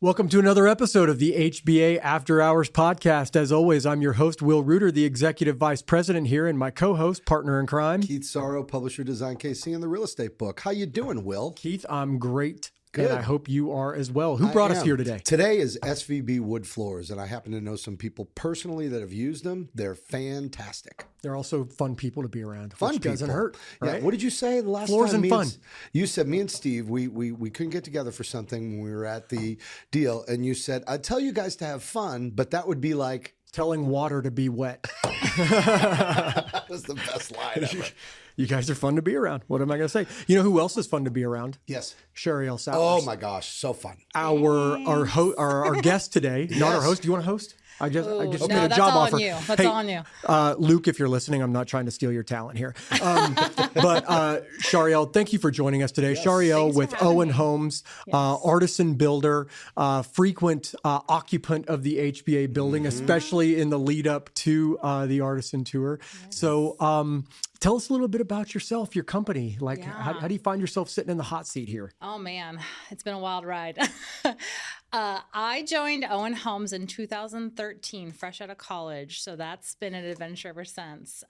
Welcome to another episode of the HBA After Hours podcast. As always, I'm your host, Will Reuter, the Executive Vice President here, and my co-host, partner in crime, Keith Sorrow, publisher, Design KC, and the Real Estate Book. How you doing, Will? Keith, I'm great. Good. And I hope you are as well. Who brought us here today? Today is SVB Wood Floors, and I happen to know some people personally that have used them. They're fantastic. They're also fun people to be around. Fun which people. Doesn't hurt, right? Yeah. What did you say the last Floors time? and fun. You said me and Steve, we couldn't get together for something when we were at the deal, and you said, I'd tell you guys to have fun, but that would be like... telling water to be wet. That was the best line ever. You guys are fun to be around. What am I going to say? You know who else is fun to be around? Yes. Charielle Sowers. Oh my gosh, so fun. Our guest today, not our host. Do you want to host? I just no, made a that's job all offer. on you. That's all on you. Luke, if you're listening, I'm not trying to steal your talent here. But Charielle, thank you for joining us today. Yes. Charielle Thanks with for having Owen me. Homes, Yes. artisan builder, frequent occupant of the HBA building, especially in the lead up to the Artisan Tour. Yes. So tell us a little bit about yourself, your company. Like, Yeah. how do you find yourself sitting in the hot seat here? Oh man, it's been a wild ride. I joined Owen Homes in 2013, fresh out of college. So that's been an adventure ever since.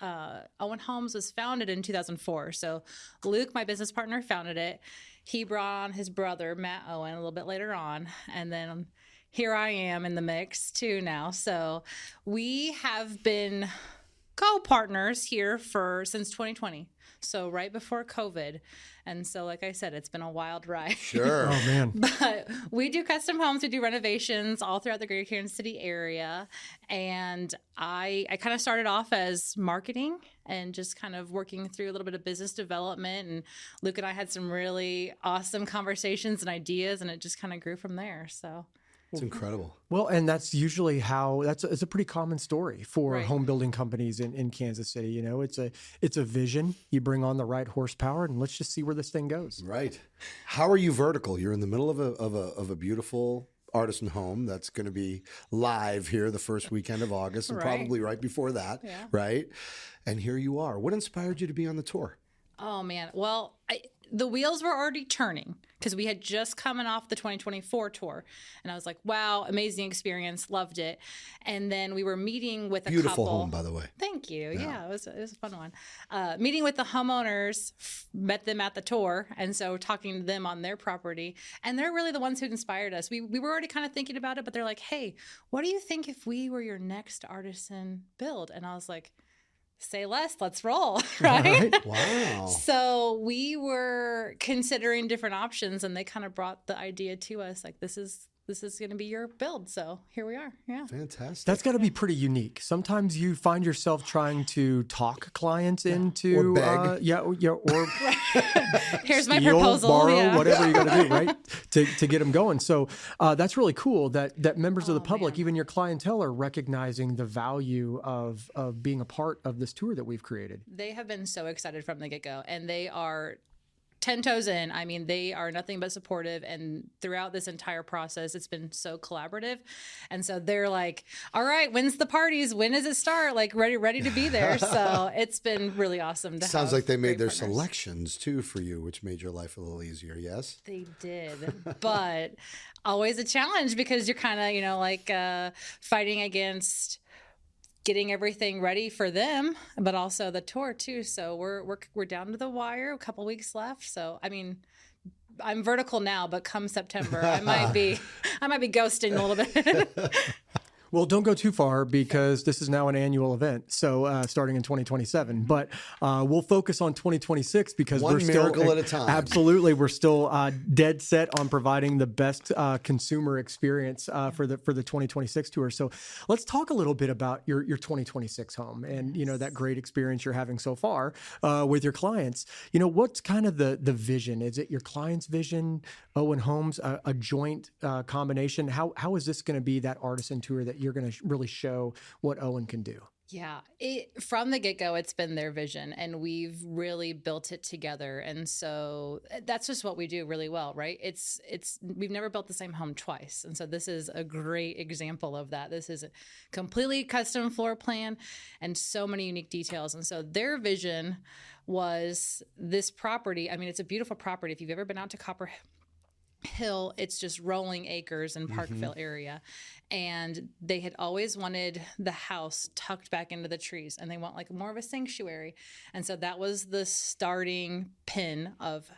Owen Homes was founded in 2004. So Luke, my business partner, founded it. He brought on his brother, Matt Owen, a little bit later on. And then here I am in the mix too now. So we have been co-partners here since 2020. So right before COVID. And so, like I said, it's been a wild ride. Sure. Oh, man. But we do custom homes. We do renovations all throughout the greater Kansas City area. And I kind of started off as marketing and just kind of working through a little bit of business development. And Luke and I had some really awesome conversations and ideas, and it just kind of grew from there. So It's incredible. Well, and that's usually how it's a pretty common story for Right. home building companies in Kansas City. You know, it's a vision. You bring on the right horsepower, and let's just see where this thing goes. Right. How are you vertical? You're in the middle of a beautiful artisan home that's going to be live here the first weekend of August and Right. probably right before that. Yeah. Right. And here you are. What inspired you to be on the tour? Oh man. Well, the wheels were already turning because we had just coming off the 2024 tour, and I was like, "Wow, amazing experience, loved it." And then we were meeting with a Beautiful couple. home, by the way. Thank you. Yeah, it was a fun one. Meeting with the homeowners, met them at the tour, and so talking to them on their property, and they're really the ones who inspired us. We were already kind of thinking about it, but they're like, "Hey, what do you think if we were your next artisan build?" And I was like, say less, let's roll, right? Right. Wow. So we were considering different options, and they kind of brought the idea to us, like this is going to be your build. So here we are. Yeah. Fantastic. That's got to be pretty unique. Sometimes you find yourself trying to talk clients into, Or beg. or Here's my steal, proposal. borrow, yeah. whatever you got to do, right, to get them going. So that's really cool that members of the public, man. even your clientele, are recognizing the value of being a part of this tour that we've created. They have been so excited from the get-go, and they are 10 toes in. I mean, they are nothing but supportive, and throughout this entire process, it's been so collaborative. And so they're like, all right, when's the parties? When does it start? Like ready to be there. So it's been really awesome to Sounds have like they made great their partners. selections too for you, which made your life a little easier. Yes. They did, but always a challenge because you're kind of, fighting against getting everything ready for them, but also the tour too. So we're down to the wire, a couple weeks left. So, I mean, I'm vertical now, but come September, I might be ghosting a little bit. Well, don't go too far because this is now an annual event. So starting in 2027, but we'll focus on 2026 because One we're still miracle at a time. Absolutely, we're still dead set on providing the best consumer experience for the 2026 tour. So let's talk a little bit about your 2026 home and that great experience you're having so far with your clients. What's kind of the vision? Is it your client's vision, Owen Homes, a joint combination? How is this going to be that artisan tour that you're going to really show what Owen can do? Yeah, from the get-go, it's been their vision, and we've really built it together. And so that's just what we do really well, right? We've never built the same home twice. And so this is a great example of that. This is a completely custom floor plan and so many unique details. And so their vision was this property. I mean, it's a beautiful property. If you've ever been out to hill. It's just rolling acres in Parkville area. And they had always wanted the house tucked back into the trees, and they want like more of a sanctuary. And so that was the starting pin of,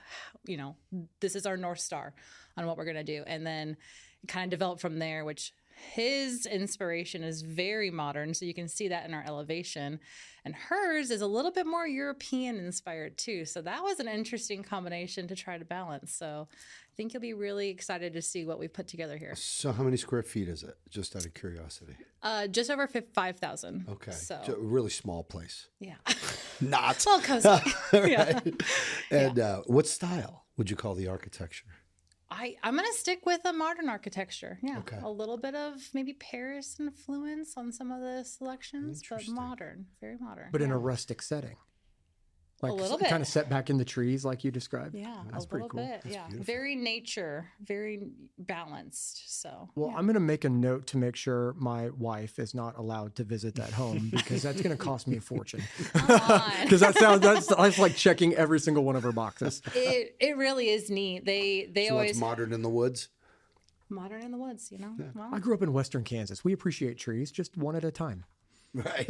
this is our North Star on what we're going to do. And then it kind of developed from there, which his inspiration is very modern. So you can see that in our elevation. And hers is a little bit more European inspired too. So that was an interesting combination to try to balance. So I think you'll be really excited to see what we've put together here. So how many square feet is it? Just out of curiosity. Just over 5,000. Okay. So A really small place. yeah. Not. Well, cozy. Yeah. And what style would you call the architecture? I'm going to stick with a modern architecture. Yeah. Okay. A little bit of maybe Paris influence on some of the selections, but modern, very modern. But in a rustic setting. Like a little bit. Kind of set back in the trees like you described. Yeah, That's a pretty little cool. bit. That's yeah. beautiful. Very nature, very balanced. So, Well, I'm going to make a note to make sure my wife is not allowed to visit that home because that's going to cost me a fortune. Because that's like checking every single one of her boxes. It really is neat. They So always that's modern in the woods? modern in the woods, Well, I grew up in Western Kansas. We appreciate trees just one at a time. Right.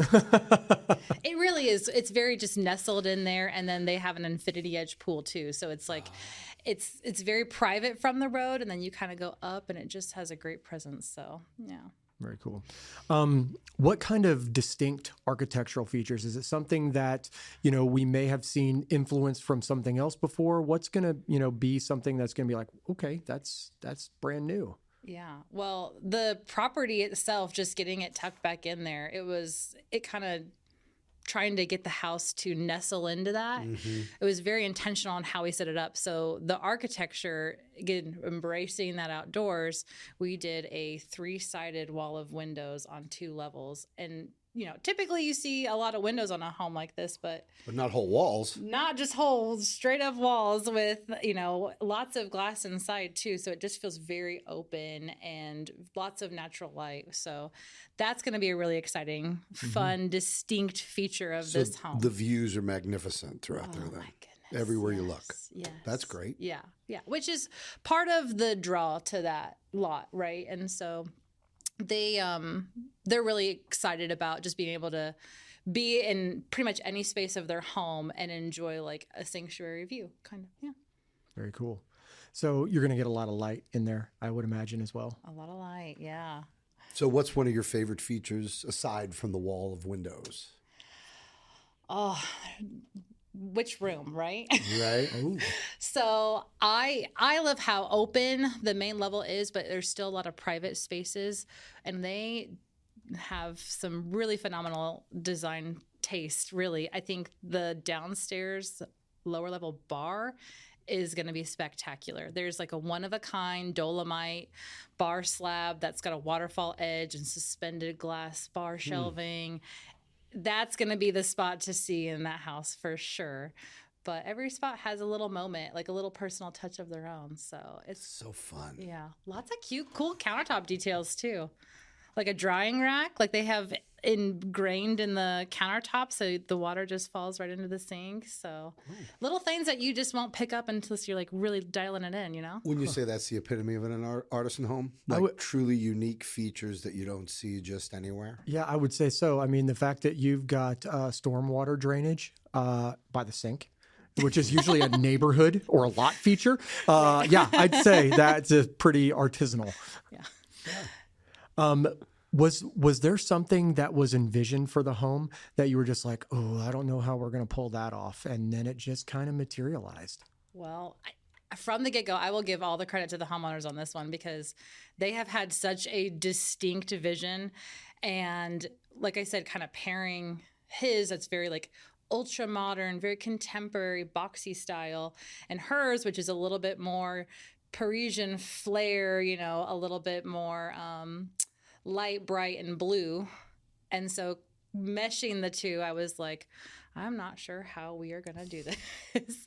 it really is. It's very just nestled in there, and then they have an infinity edge pool too. So it's like, it's very private from the road, and then you kind of go up, and it just has a great presence. So yeah. Very cool. What kind of distinct architectural features? Is it something that, we may have seen influence from something else before? What's going to, be something that's going to be like, okay, that's brand new? Yeah. Well, the property itself, just getting it tucked back in there, it kind of trying to get the house to nestle into that. It was very intentional on how we set it up. So the architecture, again, embracing that outdoors, we did a 3-sided wall of windows on 2 levels. And, typically you see a lot of windows on a home like this, but not whole walls. not just holes, straight up walls with, lots of glass inside too. So it just feels very open and lots of natural light. So that's going to be a really exciting, fun, distinct feature of this home. The views are magnificent throughout there then. My goodness. Everywhere you look. Yes. That's great. Yeah. Yeah. Which is part of the draw to that lot. Right. And so they're really excited about just being able to be in pretty much any space of their home and enjoy like a sanctuary view, kind of. Yeah. Very cool. So you're going to get a lot of light in there, I would imagine, as well. A lot of light. Yeah. So what's one of your favorite features aside from the wall of windows? Oh, which room, right? Right. Oh, So I love how open the main level is, but there's still a lot of private spaces, and they have some really phenomenal design taste. Really, I think the downstairs lower level bar is going to be spectacular. There's like a one-of-a-kind Dolomite bar slab that's got a waterfall edge and suspended glass bar shelving. That's going to be the spot to see in that house for sure. But every spot has a little moment, like a little personal touch of their own. So it's So fun. yeah, lots of cute, cool countertop details too. Like a drying rack, like they have ingrained in the countertop, so the water just falls right into the sink. So little things that you just won't pick up unless you're like really dialing it in, When you say that's the epitome of an artisan home, like truly unique features that you don't see just anywhere. yeah, I would say so. I mean, the fact that you've got stormwater drainage by the sink, which is usually a neighborhood or a lot feature. Yeah, I'd say that's a pretty artisanal. Yeah. Was there something that was envisioned for the home that you were just like, oh, I don't know how we're going to pull that off, and then it just kind of materialized? Well, from the get-go, I will give all the credit to the homeowners on this one because they have had such a distinct vision. And like I said, kind of pairing his, that's very like ultra modern, very contemporary, boxy style, and hers, which is a little bit more Parisian flair, a little bit more light, bright, and blue. And so meshing the two, I was like, I'm not sure how we are going to do this.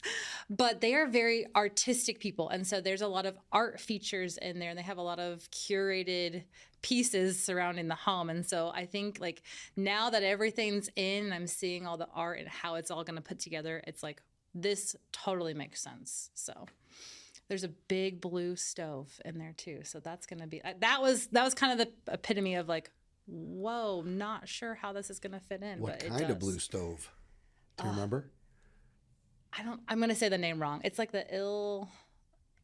But they are very artistic people. And so there's a lot of art features in there, and they have a lot of curated pieces surrounding the home. And so I think like now that everything's in and I'm seeing all the art and how it's all going to put together, it's like, this totally makes sense. So There's a big blue stove in there too. So that's going to be, that was kind of the epitome of like, whoa, not sure how this is going to fit in. What but kind of blue stove? Do you remember? I'm going to say the name wrong. It's like the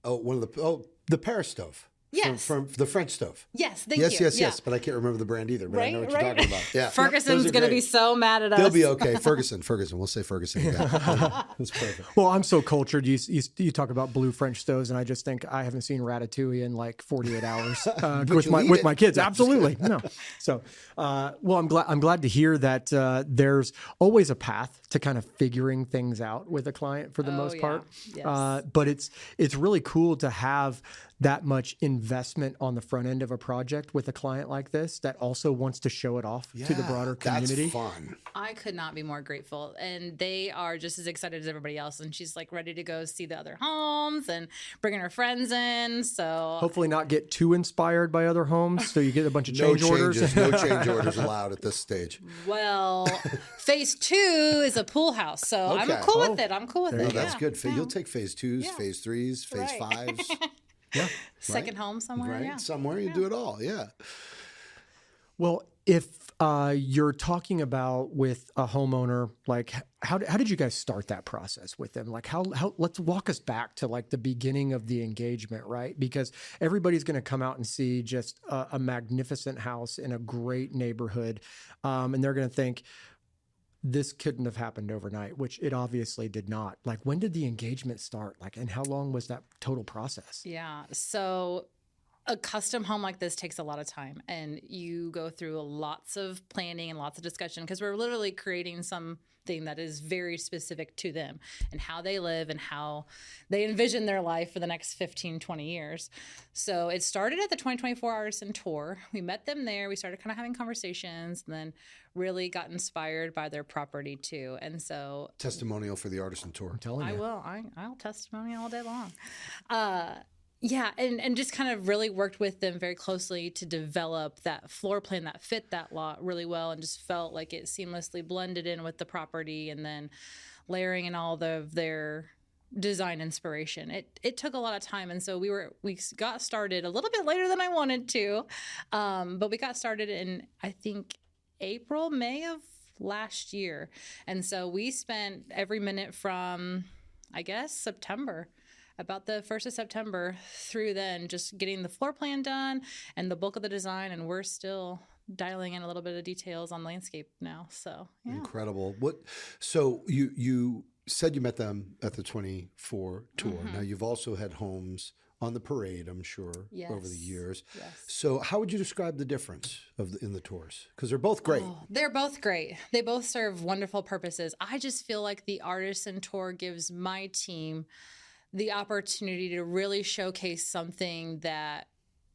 the Paris stove. Yes. From the French stove. Yes, thank you. Yes. But I can't remember the brand either. But I know what you're talking about. Yeah. Ferguson's going to be so mad at us. They'll be okay. Ferguson. We'll say Ferguson. Yeah. That's perfect. Well, I'm so cultured. You talk about blue French stoves, and I just think I haven't seen Ratatouille in like 48 hours with my kids. Absolutely, no. So, well, I'm glad to hear that there's always a path to kind of figuring things out with a client for the most part. Yes. But it's really cool to have that much investment on the front end of a project with a client like this that also wants to show it off to the broader community. That's fun. I could not be more grateful. And they are just as excited as everybody else. And she's like ready to go see the other homes and bringing her friends in. So hopefully not get too inspired by other homes. So you get a bunch of change orders. No change orders allowed at this stage. Well, phase 2 is a pool house. So I'm cool with it. I'm cool with it. That's good. You'll take phase 2s, phase 3s, phase 5s. Yeah. Second home somewhere. Right. Yeah. Somewhere you do it all. Yeah. Well, if you're talking about with a homeowner, like how did you guys start that process with them? Like how let's walk us back to like the beginning of the engagement, right? Because everybody's going to come out and see just a magnificent house in a great neighborhood. And they're going to think, this couldn't have happened overnight, which it obviously did not. Like, when did the engagement start? Like, and how long was that total process? Yeah. So a custom home like this takes a lot of time, and you go through lots of planning and lots of discussion because we're literally creating something that is very specific to them and how they live and how they envision their life for the next 15, 20 years. So it started at the 2024 Artisan Tour. We met them there. We started kind of having conversations and then really got inspired by their property too. And so testimonial for the Artisan Tour. I'm telling you. I will. I'll testimony all day long. Yeah, and just kind of really worked with them very closely to develop that floor plan that fit that lot really well and just felt like it seamlessly blended in with the property and then layering in all of their design inspiration. It took a lot of time, and so we got started a little bit later than I wanted to, but we got started in, I think, April, May of last year. And so we spent every minute from, I guess, September, about the 1st of September through then, just getting the floor plan done and the bulk of the design. And we're still dialing in a little bit of details on landscape now. So, yeah. Incredible. So you said you met them at the 24 tour. Mm-hmm. Now you've also had homes on the parade, I'm sure, over the years. Yes. So how would you describe the difference in the tours? Because they're both great. Oh, they're both great. They both serve wonderful purposes. I just feel like the Artisan Tour gives my team the opportunity to really showcase something that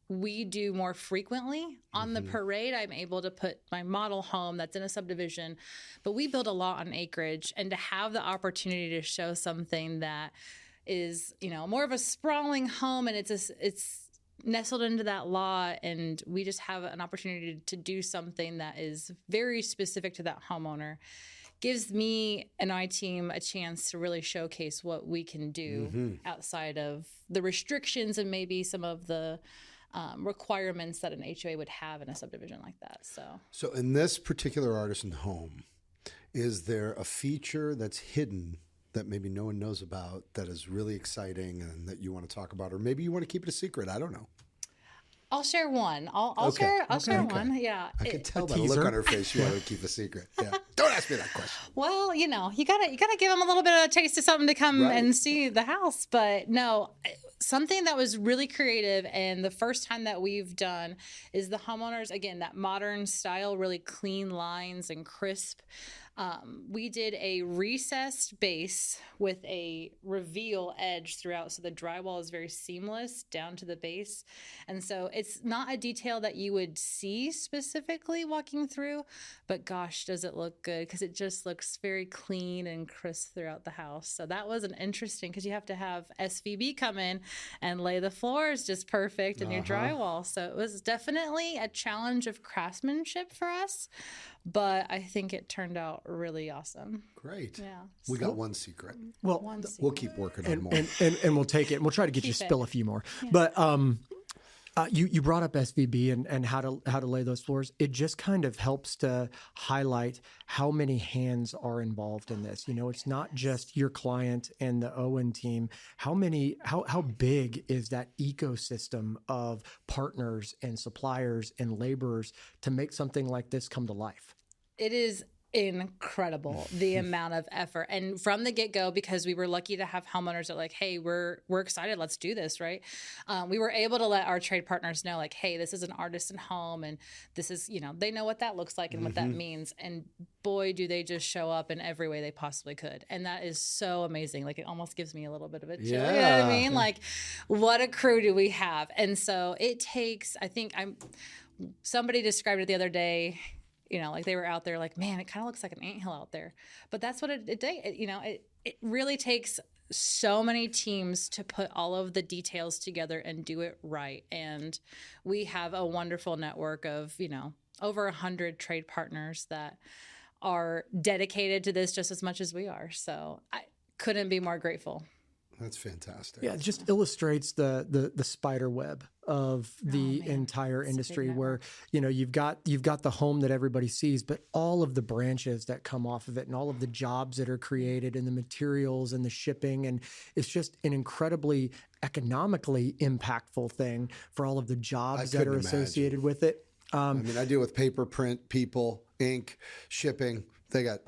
we do more frequently. On the parade, I'm able to put my model home that's in a subdivision, but we build a lot on acreage, and to have the opportunity to show something that is, more of a sprawling home, and it's nestled into that lot, and we just have an opportunity to do something that is very specific to that homeowner, gives me and my team a chance to really showcase what we can do outside of the restrictions and maybe some of the requirements that an HOA would have in a subdivision like that. So in this particular Artisan home, is there a feature that's hidden that maybe no one knows about that is really exciting and that you want to talk about, or maybe you want to keep it a secret? I don't know. I'll share one. I'll share one. Yeah. I can tell by the look on her face you want to keep a secret. Yeah. Don't ask me that question. Well, you gotta give them a little bit of a taste of something to come and see the house. But no, something that was really creative, and the first time that we've done is the homeowners, again, that modern style, really clean lines and crisp. We did a recessed base with a reveal edge throughout, so the drywall is very seamless down to the base. And so it's not a detail that you would see specifically walking through, but gosh, does it look good, because it just looks very clean and crisp throughout the house. So that was an interesting, because you have to have SVB come in and lay the floors just perfect in your drywall. So it was definitely a challenge of craftsmanship for us, but I think it turned out really awesome. Great. Yeah. We got one secret. Well, We'll keep working on more. and we'll take it. And we'll try to get you to spill a few more. But you brought up SVB and how to lay those floors. It just kind of helps to highlight how many hands are involved in this. You know, it's not just your client and the Owen team. How big is that ecosystem of partners and suppliers and laborers to make something like this come to life? It is incredible, the amount of effort. And from the get-go, because we were lucky to have homeowners that like, hey, we're excited, let's do this, right? We were able to let our trade partners know, like, hey, this is an artisan home, and this is, you know, they know what that looks like and what that means. And boy, do they just show up in every way they possibly could. And that is so amazing. Like, it almost gives me a little bit of a chill. Yeah. You know what I mean? Like, what a crew do we have? And so it takes, somebody described it the other day, you know, like they were out there like, man, it kind of looks like an anthill out there. But that's what it really takes so many teams to put all of the details together and do it right. And we have a wonderful network of, you know, over 100 trade partners that are dedicated to this just as much as we are. So I couldn't be more grateful. That's fantastic. Yeah, it just illustrates the spider web of the entire industry, where, you know, you've got the home that everybody sees, but all of the branches that come off of it and all of the jobs that are created and the materials and the shipping. And it's just an incredibly economically impactful thing for all of the jobs that are associated with it. I mean, I deal with paper, print, people, ink, shipping. They got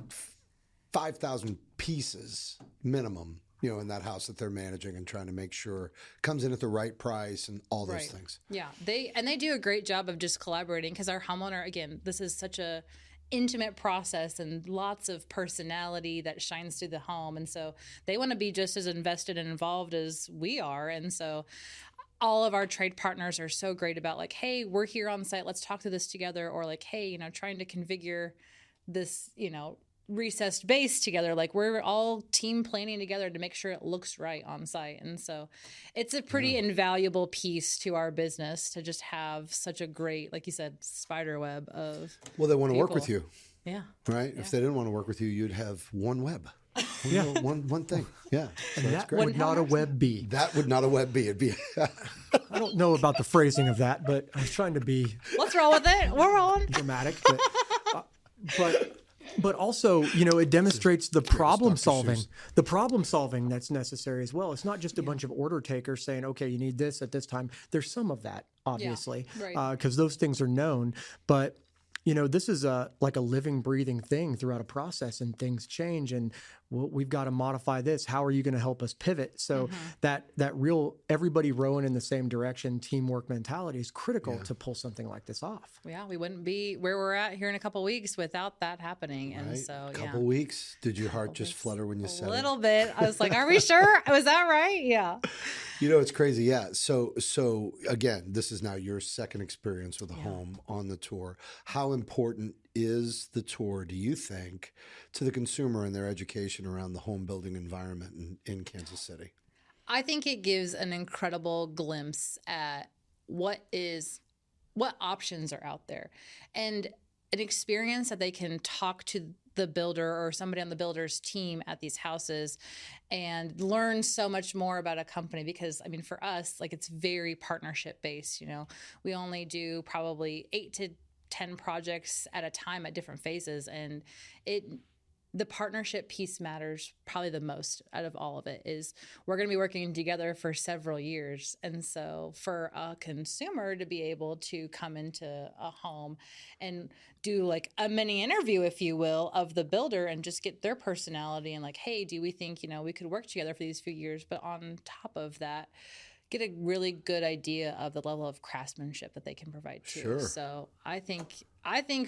5,000 pieces minimum, you know, in that house that they're managing and trying to make sure it comes in at the right price and all those things. Yeah, they do a great job of just collaborating, because our homeowner, again, this is such a intimate process and lots of personality that shines through the home, and so they want to be just as invested and involved as we are. And so all of our trade partners are so great about like, hey, we're here on site, let's talk through this together, or like, hey, you know, trying to configure this, you know, recessed base together. Like, we're all team planning together to make sure it looks right on site. And so it's a pretty invaluable piece to our business to just have such a great, like you said, spider web of Well, they want to work people. with you. Yeah. Right? Yeah. If they didn't want to work with you, you'd have one web. One thing. Yeah. So And that's that great. would not a web be. That would not a web be. It'd be I don't know about the phrasing of that, but I was trying to be Let's roll with it. We're rolling. dramatic. But also, you know, it demonstrates the problem solving that's necessary as well. It's not just a bunch of order takers saying, okay, you need this at this time. There's some of that, obviously, because those things are known. But, you know, this is like a living, breathing thing throughout a process, and things change, and we've got to modify this. How are you going to help us pivot? So that real everybody rowing in the same direction, teamwork mentality is critical to pull something like this off. Yeah, we wouldn't be where we're at here in a couple of weeks without that happening. And so, a couple weeks. Did your heart just flutter when you said it? A little bit. I was like, are we sure? Was that right? Yeah. You know, it's crazy. Yeah. So again, this is now your second experience with a home on the tour. How important is the tour, do you think, to the consumer and their education around the home building environment in Kansas City? I think it gives an incredible glimpse at what options are out there, and an experience that they can talk to the builder or somebody on the builder's team at these houses and learn so much more about a company. Because, I mean, for us, like, it's very partnership based. You know, we only do probably 8 to 10 projects at a time at different phases, and the partnership piece matters probably the most out of all of it. Is we're going to be working together for several years. And so for a consumer to be able to come into a home and do like a mini interview, if you will, of the builder and just get their personality and like, hey, do we think, you know, we could work together for these few years? But on top of that, get a really good idea of the level of craftsmanship that they can provide too. Sure. So I think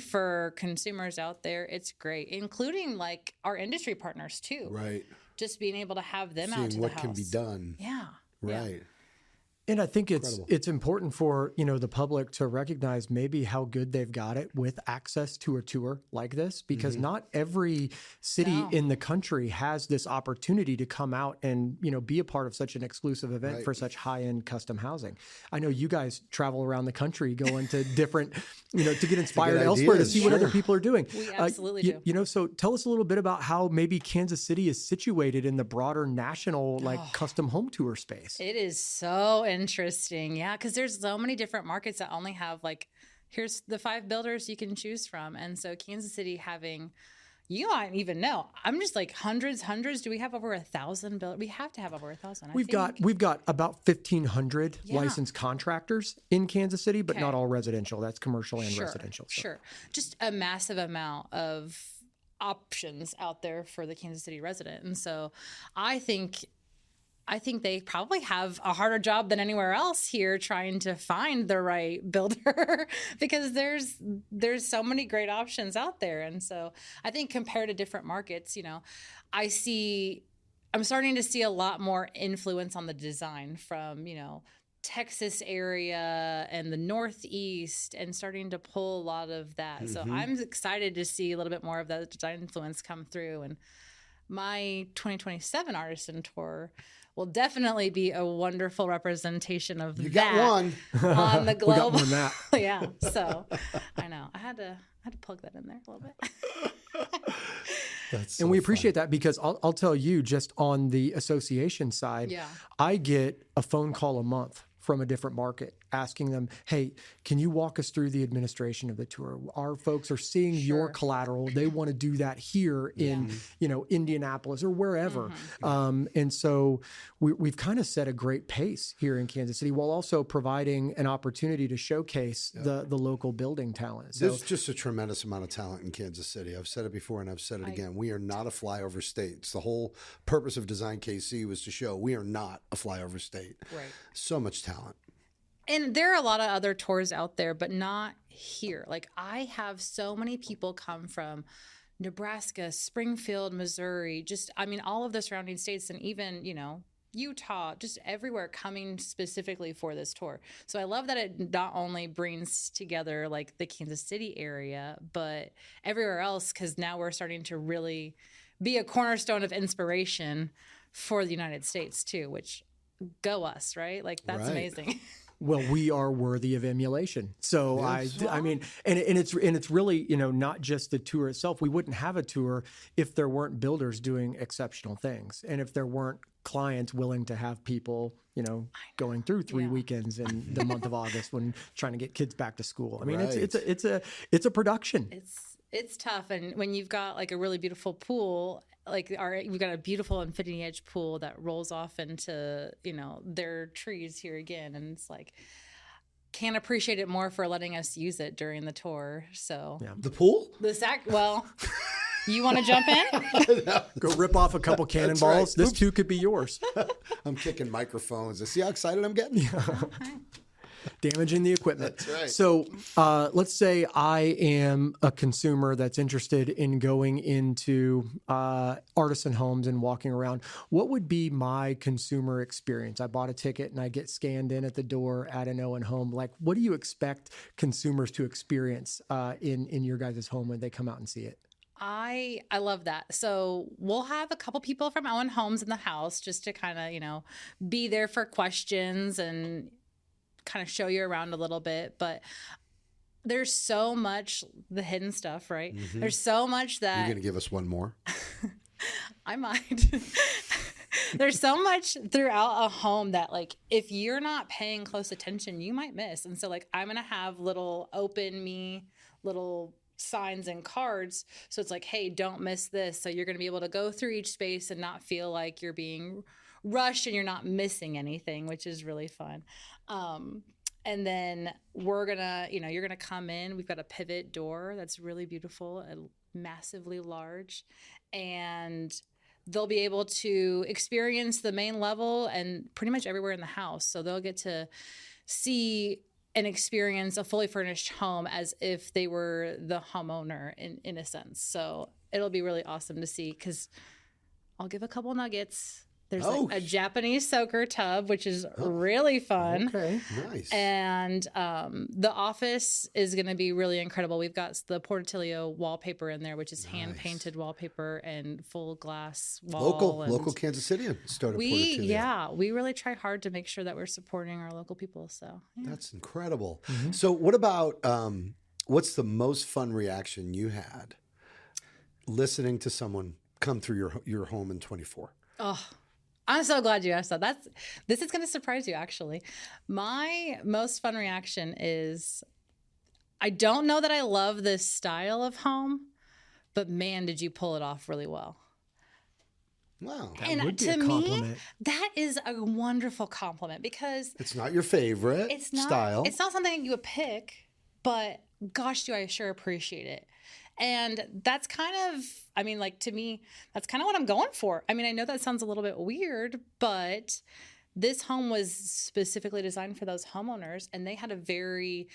for consumers out there, it's great, including like our industry partners too. Right. Just being able to have them out to Seeing the what house. can be done. Yeah. Right. And I think Incredible. it's important for, the public to recognize maybe how good they've got it with access to a tour like this, because not every city in the country has this opportunity to come out and, be a part of such an exclusive event for such high-end custom housing. I know you guys travel around the country going to different, to get inspired elsewhere to see what other people are doing. We absolutely do. So tell us a little bit about how maybe Kansas City is situated in the broader national, custom home tour space. It is so interesting. Yeah. Cause there's so many different markets that only have here's the 5 builders you can choose from. And so Kansas City having, you don't even know. I'm just hundreds. Do we have over 1,000 builders? We have to have over 1,000. We've got about 1,500 licensed contractors in Kansas City, but not all residential. That's commercial and residential. So. Sure. Just a massive amount of options out there for the Kansas City resident. And so I think they probably have a harder job than anywhere else here trying to find the right builder because there's so many great options out there. And so I think compared to different markets, I'm starting to see a lot more influence on the design from, Texas area and the Northeast, and starting to pull a lot of that. So I'm excited to see a little bit more of that design influence come through. And my 2027 Artisan Tour will definitely be a wonderful representation of You that got one. on the We got globe. more than that. Yeah. So I know I had to plug that in there a little bit. That's And we so appreciate that because I'll tell you, just on the association side, Yeah. I get a phone call a month from a different market asking them, hey, can you walk us through the administration of the tour? Our folks are seeing your collateral. They want to do that here in, Indianapolis or wherever. And so we've kind of set a great pace here in Kansas City while also providing an opportunity to showcase the local building talent. So There's just a tremendous amount of talent in Kansas City. I've said it before and I've said it again. We are not a flyover state. It's the whole purpose of Design KC was to show we are not a flyover state. Right. So much talent. And there are a lot of other tours out there, but not here. I have so many people come from Nebraska, Springfield, Missouri, all of the surrounding states, and even, Utah, just everywhere coming specifically for this tour. So I love that it not only brings together the Kansas City area, but everywhere else, because now we're starting to really be a cornerstone of inspiration for the United States too, which go us, right? That's amazing. well, we are worthy of emulation. So Yes. I mean, and it's really, not just the tour itself. We wouldn't have a tour if there weren't builders doing exceptional things. And if there weren't clients willing to have people, going through 3 weekends in the month of August when trying to get kids back to school. I mean, Right. it's a production. It's tough. And when you've got a really beautiful pool, we've got a beautiful infinity edge pool that rolls off into, their trees here again. And it's can't appreciate it more for letting us use it during the tour. So The pool? You want to jump in? Go rip off a couple cannonballs. right. This too could be yours. I'm kicking microphones. See how excited I'm getting? Damaging the equipment. That's right. So let's say I am a consumer that's interested in going into Artisan Homes and walking around. What would be my consumer experience? I bought a ticket and I get scanned in at the door at an Owen home. What do you expect consumers to experience in your guys' home when they come out and see it? I love that. So we'll have a couple people from Owen Homes in the house just to kind of, be there for questions and kind of show you around a little bit. But there's so much, the hidden stuff, right? Mm-hmm. There's so much that You're going to give us one more? I might. There's so much throughout a home that if you're not paying close attention, you might miss. And so I'm going to have little little signs and cards. So it's hey, don't miss this. So you're going to be able to go through each space and not feel like you're being rushed and you're not missing anything, which is really fun. And then we're going to, you're going to come in. We've got a pivot door that's really beautiful and massively large. And they'll be able to experience the main level and pretty much everywhere in the house. So they'll get to see and experience a fully furnished home as if they were the homeowner in a sense. So it'll be really awesome to see because I'll give a couple nuggets. There's like a Japanese soaker tub, which is really fun. Okay, nice. And the office is going to be really incredible. We've got the Portillo wallpaper in there, which is hand-painted wallpaper and full glass wall. Local Kansas City started Portillo. Yeah, we really try hard to make sure that we're supporting our local people. So That's incredible. So what about, what's the most fun reaction you had listening to someone come through your home in 24? Oh, I'm so glad you asked that. This is going to surprise you, actually. My most fun reaction is, I don't know that I love this style of home, but man, did you pull it off really well. Wow. That would be a compliment. Me, that is a wonderful compliment because It's not your favorite style. It's not something you would pick, but gosh, do I sure appreciate it. And that's kind of, I mean, like, to me, that's kind of what I'm going for. I mean, I know that sounds a little bit weird, but this home was specifically designed for those homeowners, and they had a very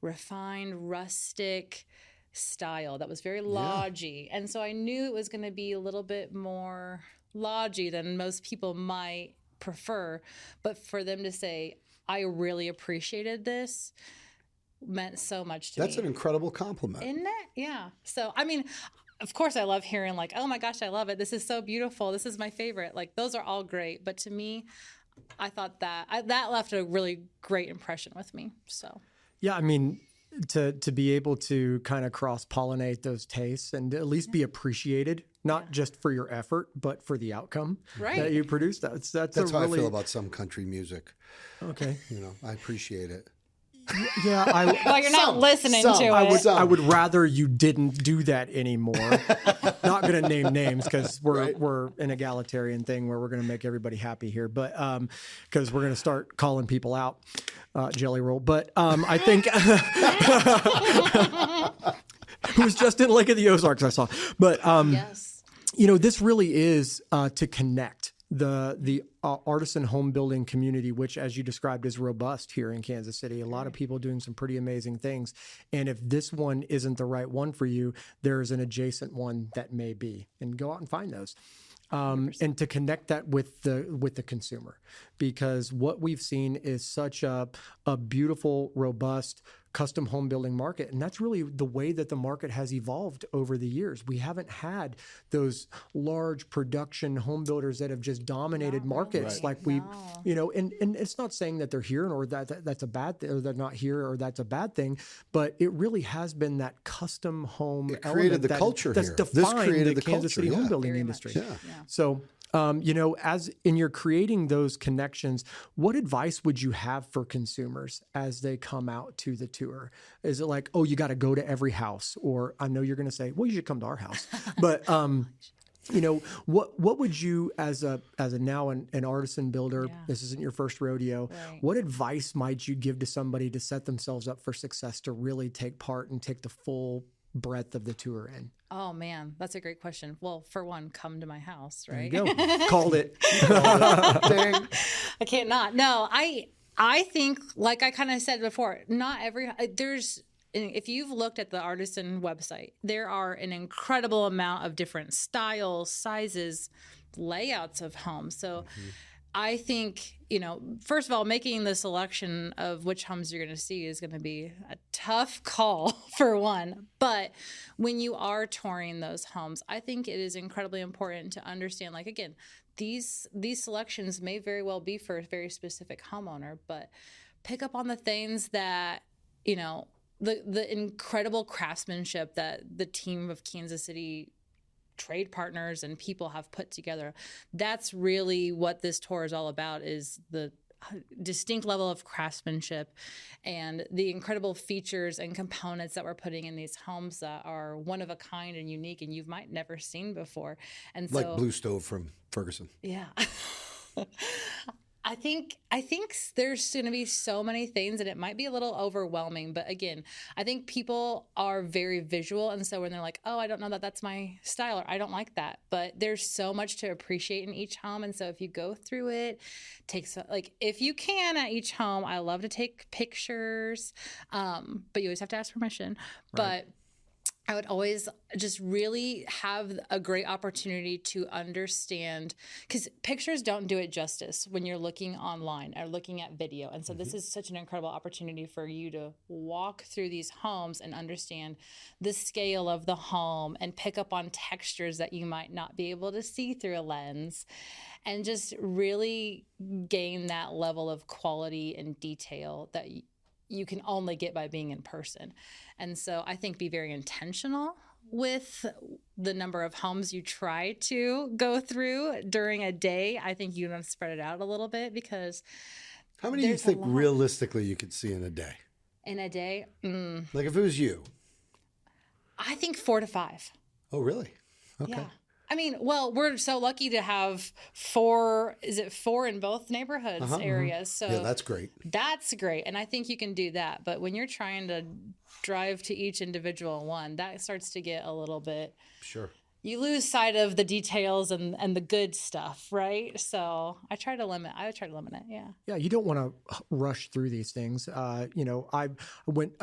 refined, rustic style that was very lodgy. And so I knew it was going to be a little bit more lodgy than most people might prefer. But for them to say, I really appreciated this, meant so much to me. That's an incredible compliment. Isn't it? Yeah. So, I mean, of course I love hearing like, oh my gosh, I love it. This is so beautiful. This is my favorite. Like, those are all great. But to me, I thought that left a really great impression with me. So, yeah, I mean, to be able to kind of cross-pollinate those tastes and at least be appreciated, not just for your effort, but for the outcome that you produce. That's how I feel about some country music. Okay. You know, I appreciate it. Yeah, well, you're not listening to it. I would rather you didn't do that anymore. Not going to name names because we're an egalitarian thing where we're going to make everybody happy here, but because we're going to start calling people out, Jelly Roll. But I think who was just in Lake of the Ozarks, I saw. But yes, you know, this really is to connect the artisan home building community, which, as you described, is robust here in Kansas City. A lot of people doing some pretty amazing things. And if this one isn't the right one for you, there's an adjacent one that may be. And go out and find those. And to connect that with the consumer, because what we've seen is such a beautiful, robust custom home building market. And that's really the way that the market has evolved over the years. We haven't had those large production home builders that have just dominated markets you know, and it's not saying that they're here or that's a bad thing, or they're not here or that's a bad thing, but it really has been that custom home created the culture that's here. defined the Kansas City home building industry. Yeah. So, you know, as in you're creating those connections, what advice would you have for consumers as they come out to the tour? Is it like, oh, you got to go to every house? Or I know you're going to say, well, you should come to our house. But, you know, what would you, as a now an artisan builder, this isn't your first rodeo, what advice might you give to somebody to set themselves up for success, to really take part and take the full breadth of the tour in? Oh man, that's a great question. Well, for one, come to my house, right? There you go. Called it. Dang. I can't not. No, I think, like I kind of said before, not every if you've looked at the Artisan website, there are an incredible amount of different styles, sizes, layouts of homes. So I think, you know, first of all, making the selection of which homes you're going to see is going to be a tough call for one. But when you are touring those homes, I think it is incredibly important to understand, like, again, these selections may very well be for a very specific homeowner, but pick up on the things that, you know, the incredible craftsmanship that the team of Kansas City trade partners and people have put together. That's really what this tour is all about, is the distinct level of craftsmanship and the incredible features and components that we're putting in these homes that are one of a kind and unique and you might never seen before. And so, like Blue Stove from Ferguson. Yeah. I think there's going to be so many things and it might be a little overwhelming. But again, I think people are very visual. And so when they're like, oh, I don't know that that's my style, or I don't like that. But there's so much to appreciate in each home. And so if you go through it, if you can at each home, I love to take pictures. But you always have to ask permission. Right. But I would always just really have a great opportunity to understand, because pictures don't do it justice when you're looking online or looking at video. And so this is such an incredible opportunity for you to walk through these homes and understand the scale of the home and pick up on textures that you might not be able to see through a lens, and just really gain that level of quality and detail that you can only get by being in person. And so I think be very intentional with the number of homes you try to go through during a day. I think you want to spread it out a little bit, because how many do you think realistically you could see in a day? In a day? Like if it was you? I think 4 to 5. Oh, really? Okay. Yeah. I mean, well, we're so lucky to have 4 in both neighborhoods areas. So yeah, that's great. That's great. And I think you can do that. But when you're trying to drive to each individual one, that starts to get a little bit, sure. You lose sight of the details and the good stuff, right? So I try to limit it. Yeah. Yeah. You don't want to rush through these things. You know, I went,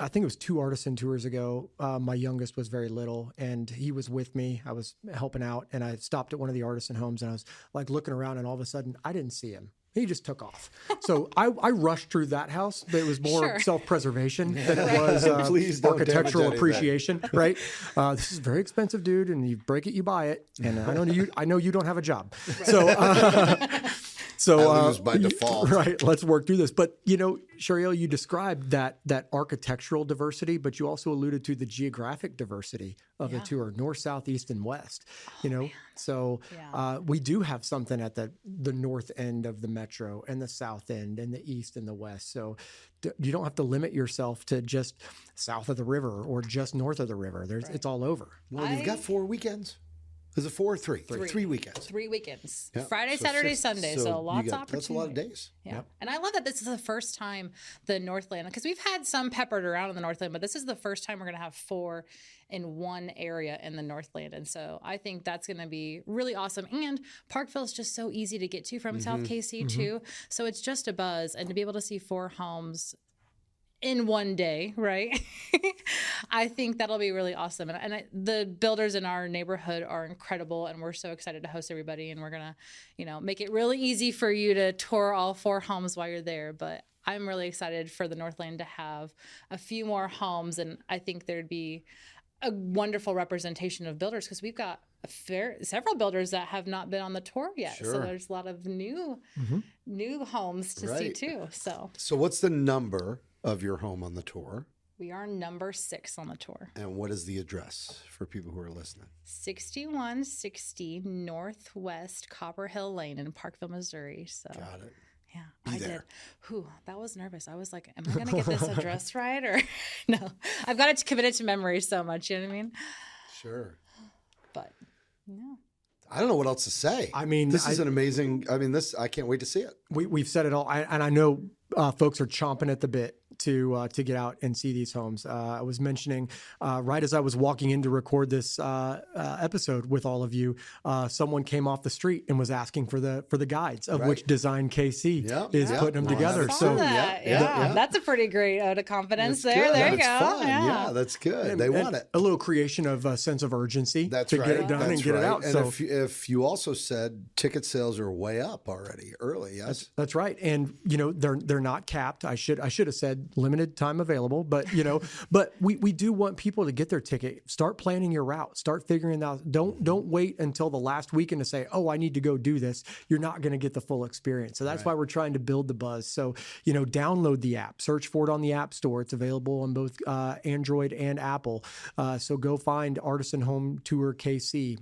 I think it was 2 Artisan Tours ago. My youngest was very little, and he was with me. I was helping out, and I stopped at one of the Artisan homes, and I was like looking around, and all of a sudden, I didn't see him. He just took off. So I rushed through that house, but it was more self-preservation than it was architectural appreciation, right? This is very expensive, dude, and you break it, you buy it. And I know you don't have a job. So I lose by default. Right. Let's work through this. But, you know, Charielle, you described that architectural diversity, but you also alluded to the geographic diversity of the tour, north, south, east, and west. So we do have something at the north end of the metro and the south end and the east and the west. So you don't have to limit yourself to just south of the river or just north of the river. It's all over. Well, you've got 4 weekends. Is it 4 or 3? 3 weekends. 3 weekends. Yeah. Friday, Saturday, Sunday. So lots of opportunity. That's a lot of days. Yeah. Yep. And I love that this is the first time the Northland, because we've had some peppered around in the Northland, but this is the first time we're going to have 4 in one area in the Northland. And so I think that's going to be really awesome. And Parkville is just so easy to get to from South KC too. So it's just a buzz. And to be able to see 4 homes in one day, right? I think that'll be really awesome. And the builders in our neighborhood are incredible, and we're so excited to host everybody. And we're going to, make it really easy for you to tour all 4 homes while you're there. But I'm really excited for the Northland to have a few more homes. And I think there'd be a wonderful representation of builders, because we've got several builders that have not been on the tour yet. Sure. So there's a lot of new homes to see too. So what's the number of your home on the tour? We are number 6 on the tour. And what is the address for people who are listening? 6160 Northwest Copper Hill Lane in Parkville, Missouri. So got it. Yeah, Be I there. did. That was nervous. I was like, am I going to get this address right? Or no, I've got to commit it to memory so much. You know what I mean? Sure. But yeah. I don't know what else to say. I mean, this is an amazing, I can't wait to see it. We've said it all. And I know folks are chomping at the bit to get out and see these homes. I was mentioning right as I was walking in to record this episode with all of you, someone came off the street and was asking for the guides of which Design KC is putting them together. So that's a pretty great ode of confidence there. There you go. Fun. Yeah, that's good. They want it. A little creation of a sense of urgency to get it done and get it out. And so if you also said ticket sales are way up already early, yes, that's right. And they're not capped. I should have said limited time available, but but we do want people to get their ticket. Start planning your route. Start figuring out. Don't wait until the last weekend to say, oh, I need to go do this. You're not going to get the full experience. So that's why we're trying to build the buzz. So download the app. Search for it on the App Store. It's available on both Android and Apple. So go find Artisan Home Tour KC.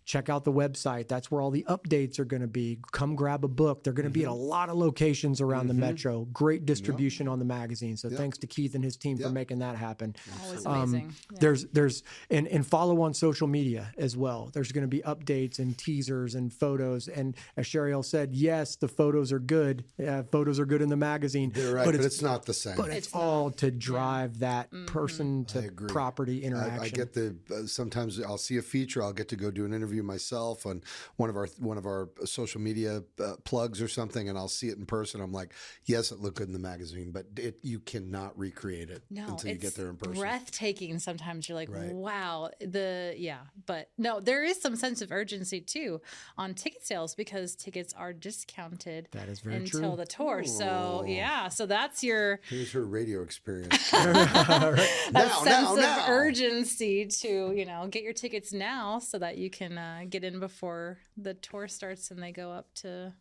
Check out the website. That's where all the updates are going to be. Come grab a book. They're going to be at a lot of locations around the metro. Great distribution on the magazine. So thanks to Keith and his team for making that happen. Always amazing. There's and follow on social media as well. There's going to be updates and teasers and photos. And as Charielle said, yes, the photos are good. Photos are good in the magazine. They're right, but it's not the same. But it's all to drive that person to property interaction. I get sometimes I'll see a feature. I'll get to go do an interview myself on one of our social media plugs or something, and I'll see it in person. I'm like, yes, it looked good in the magazine, but you cannot recreate it until you get there in person. Breathtaking. Sometimes you're like, Right. wow, but no, there is some sense of urgency too on ticket sales because tickets are discounted That is very until true. the tour. So Ooh. so that's your Here's her radio experience. that sense of now. urgency to, get your tickets now so that you can get in before the tour starts and they go up to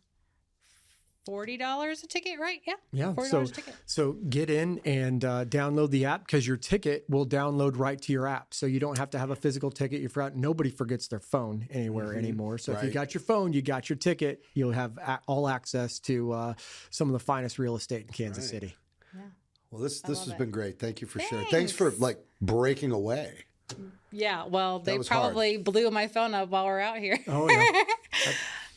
$40 a ticket, right? Yeah. $40 a ticket. So get in and download the app because your ticket will download right to your app. So you don't have to have a physical ticket. You forgot. Nobody forgets their phone anywhere anymore. So if you Right. got your phone, you got your ticket, you'll have all access to some of the finest real estate in Kansas Right. City. Yeah. Well, this love has it. been great. Thank you for sharing. Thanks for Thanks. breaking away. Yeah, well, they was probably blew my phone up while we're out here. Oh, yeah.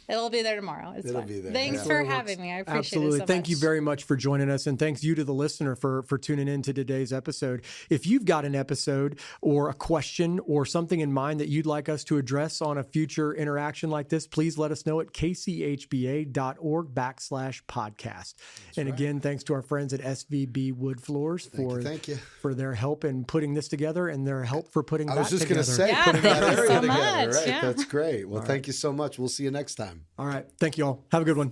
It'll be there tomorrow. It's It'll fine. be there, Thanks yeah. for having me. I appreciate Absolutely. it so Thank much. you very much for joining us. And thanks you to the listener for tuning in to today's episode. If you've got an episode or a question or something in mind that you'd like us to address on a future interaction like this, please let us know at kchba.org/podcast. And again, thanks to our friends at SVB Wood Floors Thank you. for their help in putting this together and their help for putting I that was just together. going to say, Yeah, putting that thank you area so together. much. Right. Yeah. That's great. Well, thank you so much. We'll see you next time. All right. Thank you all. Have a good one.